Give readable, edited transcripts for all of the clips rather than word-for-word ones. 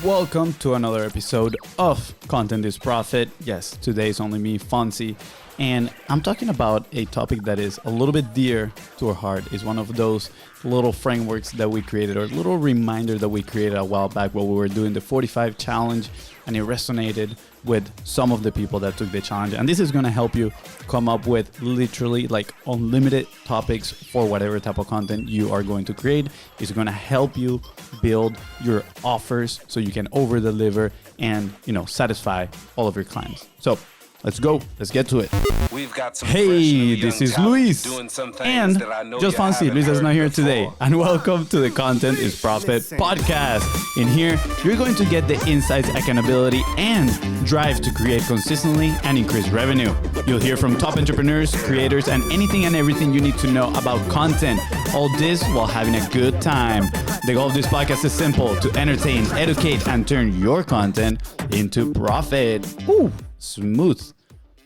Welcome to another episode of Content is Profit. Yes, today is only me, FONZI, and I'm talking about a topic that is a little bit dear to our heart. It's one of those little frameworks that we created, or little reminder that we created a while back while we were doing the 45 challenge, and it resonated with some of the people that took the challenge. And this is going to help you come up with literally like unlimited topics for whatever type of content you are going to create. It's going to help you build your offers so you can over deliver and, satisfy all of your clients. So let's go. Let's get to it. We've got some hey, this is Luis. Doing some and that I know just FONZI. Luis is not here today. And welcome to the Content is Profit podcast. In here, you're going to get the insights, accountability, and drive to create consistently and increase revenue. You'll hear from top entrepreneurs, creators, and anything and everything you need to know about content. All this while having a good time. The goal of this podcast is simple: to entertain, educate, and turn your content into profit. Ooh, smooth.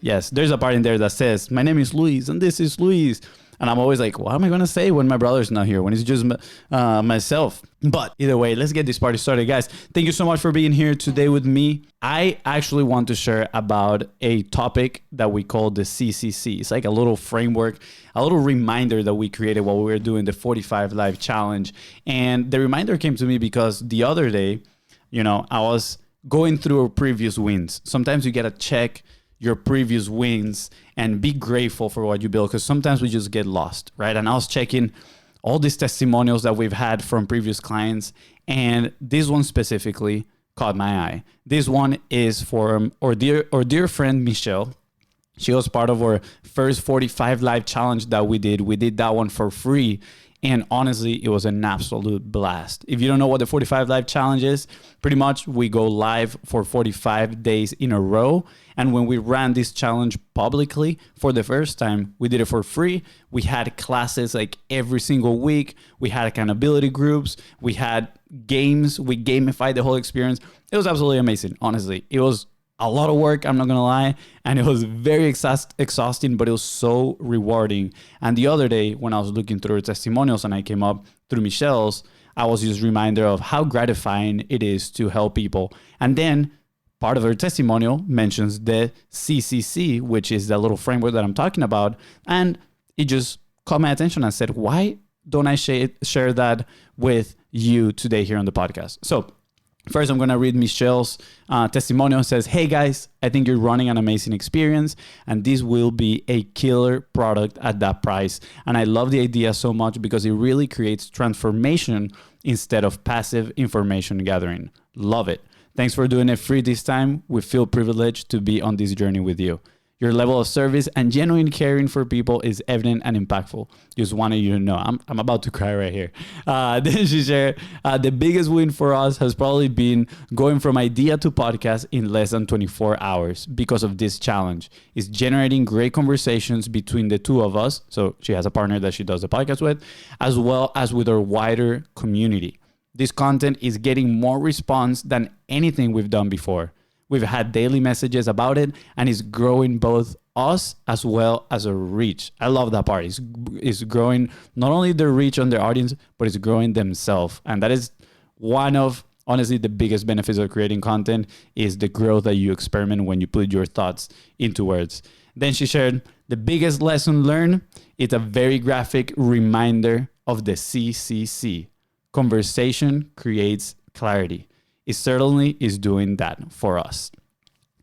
Yes, there's a part in there that says, my name is Luis and this is Luis. And I'm always like, what am I going to say when my brother's not here, when it's just myself? But either way, let's get this party started, guys. Thank you so much for being here today with me. I actually want to share about a topic that we call the CCC. It's like a little framework, a little reminder that we created while we were doing the 45 Live Challenge. And the reminder came to me because the other day, I was going through our previous wins. Sometimes you get to check your previous wins and be grateful for what you build, because sometimes we just get lost, right? And I was checking all these testimonials that we've had from previous clients, and this one specifically caught my eye. This one is from our dear friend Michelle. She was part of our first 45 Live Challenge that we did. We did that one for free. And honestly, it was an absolute blast. If you don't know what the 45 Live Challenge is, pretty much we go live for 45 days in a row. And when we ran this challenge publicly for the first time, we did it for free. We had classes like every single week. We had accountability groups. We had games. We gamified the whole experience. It was absolutely amazing. Honestly, it was a lot of work, I'm not gonna lie, and it was very exhausting, but it was so rewarding. And the other day, when I was looking through testimonials and I came up through Michelle's, I was just reminded of how gratifying it is to help people. And then part of her testimonial mentions the CCC, which is that little framework that I'm talking about, and it just caught my attention. I said, why don't I share that with you today here on the podcast? So first, I'm going to read Michelle's testimonial. It says, hey guys, I think you're running an amazing experience and this will be a killer product at that price. And I love the idea so much because it really creates transformation instead of passive information gathering. Love it. Thanks for doing it free this time. We feel privileged to be on this journey with you. Your level of service and genuine caring for people is evident and impactful. Just wanted you to know. I'm about to cry right here. Then she shared, the biggest win for us has probably been going from idea to podcast in less than 24 hours because of this challenge. It's generating great conversations between the two of us. So she has a partner that she does the podcast with, as well as with our wider community. This content is getting more response than anything we've done before. We've had daily messages about it, and it's growing both us as well as our reach. I love that part. It's growing not only their reach on their audience, but it's growing themselves. And that is one of, honestly, the biggest benefits of creating content is the growth that you experiment when you put your thoughts into words. Then she shared, the biggest lesson learned is a very graphic reminder of the CCC. Conversation creates clarity. It certainly is doing that for us.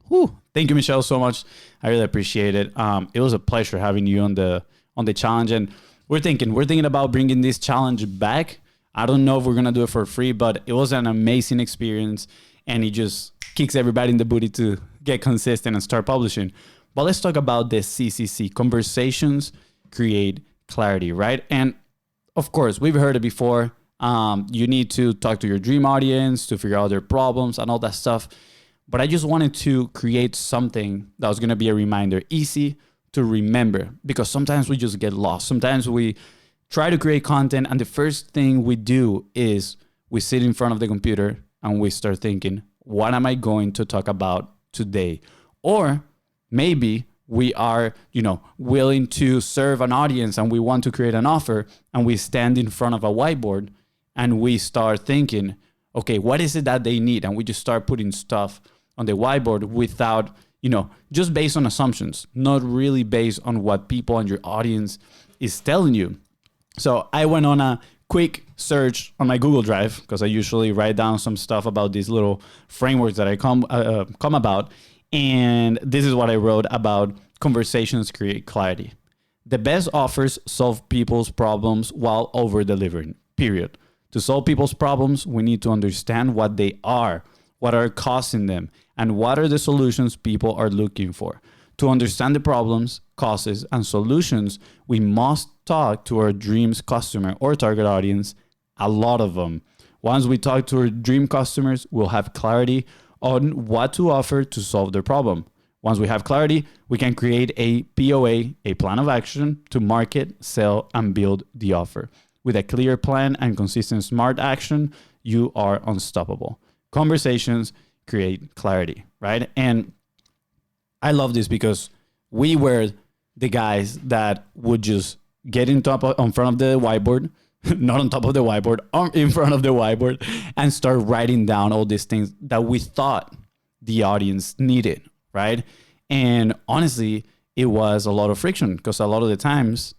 Whew. Thank you, Michelle, so much. I really appreciate it. It was a pleasure having you on the challenge, and we're thinking about bringing this challenge back. I don't know if we're gonna do it for free, but it was an amazing experience, and it just kicks everybody in the booty to get consistent and start publishing. But let's talk about the CCC. Conversations create clarity, right? And of course, we've heard it before. You need to talk to your dream audience to figure out their problems and all that stuff. But I just wanted to create something that was going to be a reminder, easy to remember, because sometimes we just get lost. Sometimes we try to create content and the first thing we do is we sit in front of the computer and we start thinking, what am I going to talk about today? Or maybe we are, willing to serve an audience and we want to create an offer and we stand in front of a whiteboard and we start thinking, okay, what is it that they need? And we just start putting stuff on the whiteboard without, just based on assumptions, not really based on what people and your audience is telling you. So I went on a quick search on my Google Drive, because I usually write down some stuff about these little frameworks that I come about. And this is what I wrote about conversations create clarity. The best offers solve people's problems while over-delivering, period. To solve people's problems, we need to understand what they are, what are causing them, and what are the solutions people are looking for. To understand the problems, causes, and solutions, we must talk to our dreams customer or target audience, a lot of them. Once we talk to our dream customers, we'll have clarity on what to offer to solve their problem. Once we have clarity, we can create a POA, a plan of action, to market, sell, and build the offer. With a clear plan and consistent smart action, you are unstoppable. Conversations create clarity, right? And I love this because we were the guys that would just get in front of the whiteboard, not on top of the whiteboard, in front of the whiteboard, and start writing down all these things that we thought the audience needed, right? And honestly, it was a lot of friction, because a lot of the times,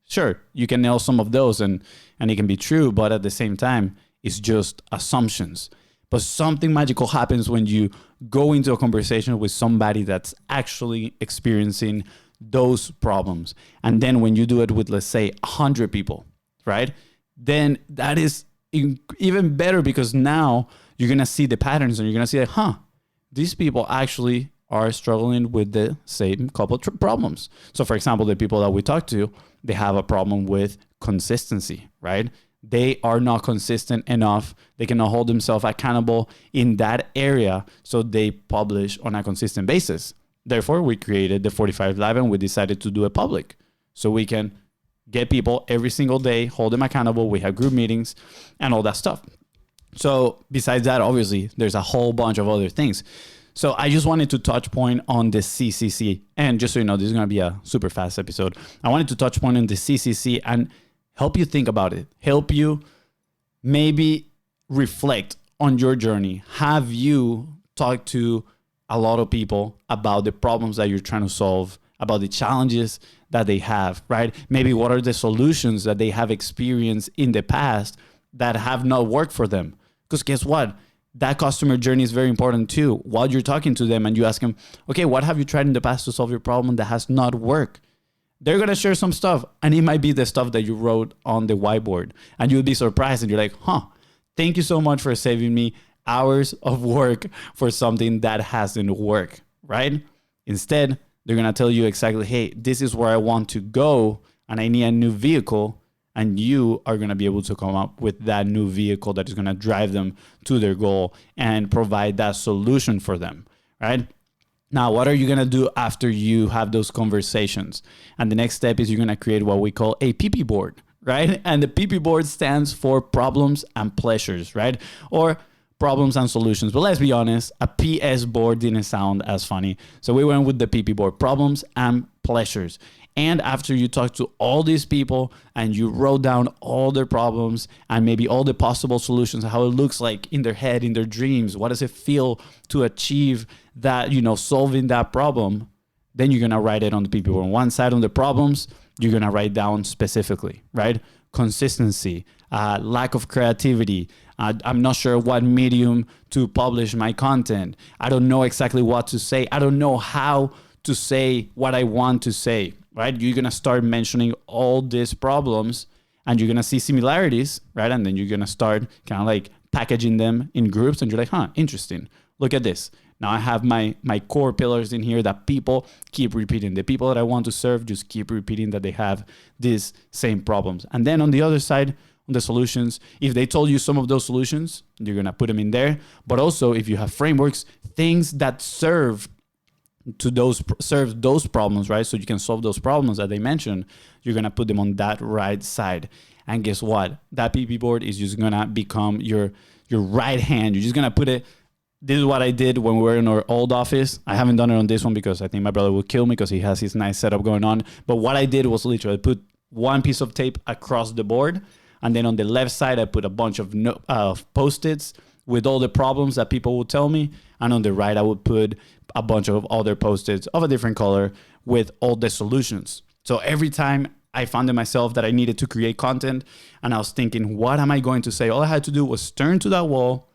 sure, you can nail some of those and it can be true, but at the same time, it's just assumptions. But something magical happens when you go into a conversation with somebody that's actually experiencing those problems. And then when you do it with, let's say, 100 people, right? Then that is even better, because now you're going to see the patterns and you're going to see that, these people actually are struggling with the same couple problems. So for example, the people that we talk to, they have a problem with consistency, right? They are not consistent enough. They cannot hold themselves accountable in that area. So they publish on a consistent basis. Therefore, we created the 45 Live and we decided to do it public. So we can get people every single day, hold them accountable. We have group meetings and all that stuff. So besides that, obviously, there's a whole bunch of other things. So I just wanted to touch point on the CCC. And just so you know, this is going to be a super fast episode. I wanted to touch point on the CCC and help you think about it. Help you maybe reflect on your journey. Have you talked to a lot of people about the problems that you're trying to solve, about the challenges that they have, right? Maybe what are the solutions that they have experienced in the past that have not worked for them? Because guess what? That customer journey is very important too. While you're talking to them and you ask them, okay, what have you tried in the past to solve your problem that has not worked? They're going to share some stuff, and it might be the stuff that you wrote on the whiteboard, and you'll be surprised and you're like, thank you so much for saving me hours of work for something that hasn't worked, right? Instead, they're going to tell you exactly, hey, this is where I want to go and I need a new vehicle. And you are going to be able to come up with that new vehicle that is going to drive them to their goal and provide that solution for them, right? Now, what are you going to do after you have those conversations? And the next step is you're going to create what we call a PP board, right? And the PP board stands for problems and pleasures, right? Or problems and solutions. But let's be honest, a PS board didn't sound as funny. So we went with the PP board, problems and pleasures. And after you talk to all these people and you wrote down all their problems and maybe all the possible solutions, how it looks like in their head, in their dreams, what does it feel to achieve that, solving that problem, then you're going to write it on the people. On one side on the problems, you're going to write down specifically, right? Consistency, lack of creativity. I'm not sure what medium to publish my content. I don't know exactly what to say. I don't know how to say what I want to say. Right? You're going to start mentioning all these problems and you're going to see similarities, right? And then you're going to start kind of like packaging them in groups and you're like, interesting. Look at this. Now I have my core pillars in here that people keep repeating. The people that I want to serve just keep repeating that they have these same problems. And then on the other side, on the solutions, if they told you some of those solutions, you're going to put them in there. But also if you have frameworks, things that serve those problems, right? So you can solve those problems that they mentioned, you're going to put them on that right side. And guess what? That PP board is just going to become your right hand. You're just going to put it. This is what I did when we were in our old office. I haven't done it on this one because I think my brother will kill me because he has his nice setup going on. But what I did was literally put one piece of tape across the board And then on the left side, I put a bunch of Post-its with all the problems that people would tell me. And on the right, I would put a bunch of other Post-its of a different color with all the solutions. So every time I found in myself that I needed to create content and I was thinking, what am I going to say? All I had to do was turn to that wall,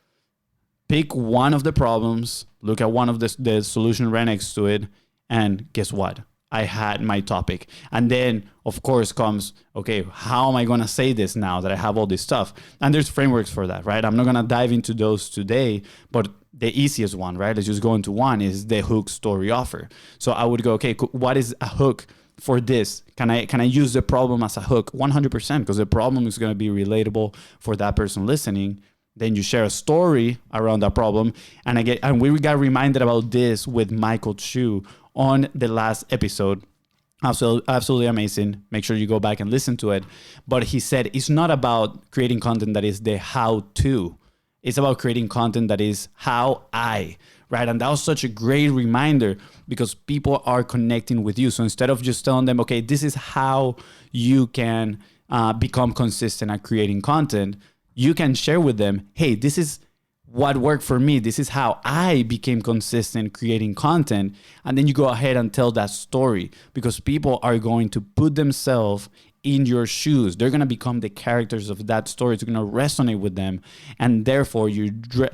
pick one of the problems, look at one of the solution right next to it, and guess what? I had my topic. And then, of course, comes, okay, how am I going to say this now that I have all this stuff? And there's frameworks for that, right? I'm not going to dive into those today, but the easiest one, right? Let's just go into one is the hook story offer. So I would go, okay, what is a hook for this? Can I use the problem as a hook? 100%, because the problem is going to be relatable for that person listening. Then you share a story around that problem. And we got reminded about this with Michael Chu on the last episode. Absolutely amazing. Make sure you go back and listen to it. But he said it's not about creating content that is the how-to. It's about creating content that is how I, right? And that was such a great reminder because people are connecting with you. So instead of just telling them, okay, this is how you can become consistent at creating content, you can share with them, hey, this is what worked for me. This is how I became consistent creating content. And then you go ahead and tell that story because people are going to put themselves in your shoes. They're going to become the characters of that story. It's going to resonate with them. And therefore, you're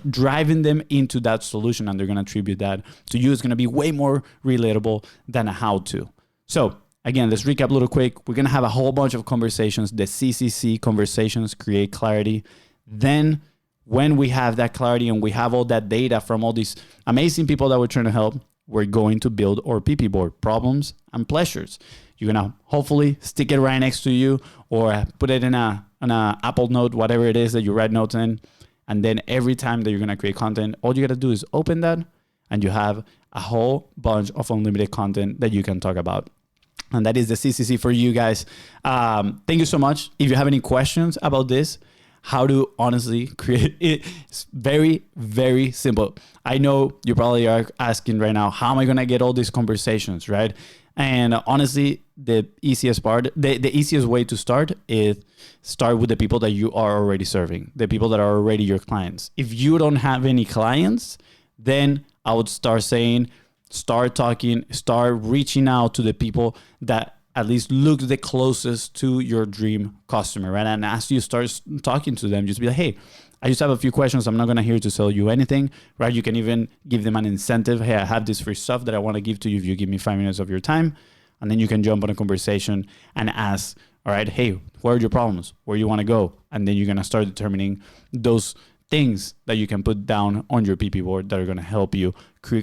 driving them into that solution and they're going to attribute that to you. It's going to be way more relatable than a how-to. So again, let's recap a little quick. We're going to have a whole bunch of conversations. The CCC conversations create clarity. Then when we have that clarity and we have all that data from all these amazing people that we're trying to help, we're going to build our PP board, problems and pleasures. You're going to hopefully stick it right next to you or put it in an Apple Note, whatever it is that you write notes in. And then every time that you're going to create content, all you got to do is open that and you have a whole bunch of unlimited content that you can talk about. And that is the CCC for you guys. Thank you so much. If you have any questions about this, how to honestly create it, it's very, very simple. I know you probably are asking right now, how am I going to get all these conversations, right? And honestly, the easiest part, the easiest way to start is start with the people that you are already serving, the people that are already your clients. If you don't have any clients, then I would start saying, start talking, start reaching out to the people that at least look the closest to your dream customer, right? And as you start talking to them, just be like, hey, I just have a few questions. I'm not going to here to sell you anything, right? You can even give them an incentive. Hey, I have this free stuff that I want to give to you if you give me 5 minutes of your time. And then you can jump on a conversation and ask, all right, hey, what are your problems? Where you want to go? And then you're going to start determining those things that you can put down on your PP board that are going to help you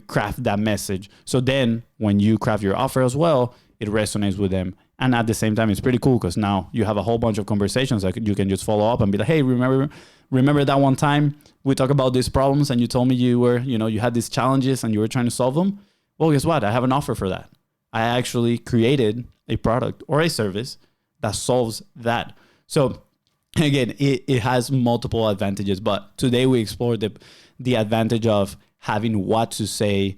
craft that message. So then when you craft your offer as well, it resonates with them. And at the same time, it's pretty cool because now you have a whole bunch of conversations that you can just follow up and be like, hey, remember that one time we talked about these problems and you told me you had these challenges and you were trying to solve them? Well, guess what? I have an offer for that. I actually created a product or a service that solves that. So again, it has multiple advantages, but today we explore the advantage of having what to say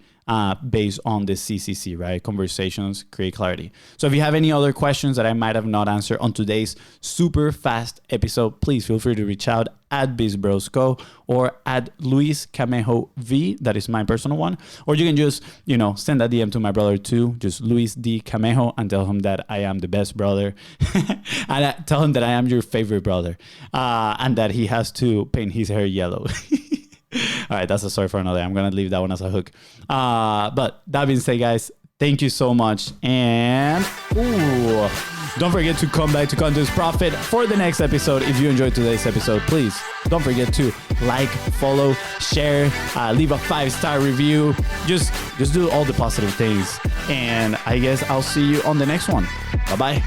based on the CCC, right? Conversations create clarity. So if you have any other questions that I might have not answered on today's super fast episode, please feel free to reach out at BIZBROS or at Luis Camejo V. That is my personal one. Or you can just, send a DM to my brother too, just Luis D. Camejo, and tell him that I am the best brother. And tell him that I am your favorite brother and that he has to paint his hair yellow. All right, that's a story for another day. I'm going to leave that one as a hook. But that being said, guys, thank you so much. And don't forget to come back to Content Profit for the next episode. If you enjoyed today's episode, please don't forget to like, follow, share, leave a 5-star review. Just do all the positive things. And I guess I'll see you on the next one. Bye-bye.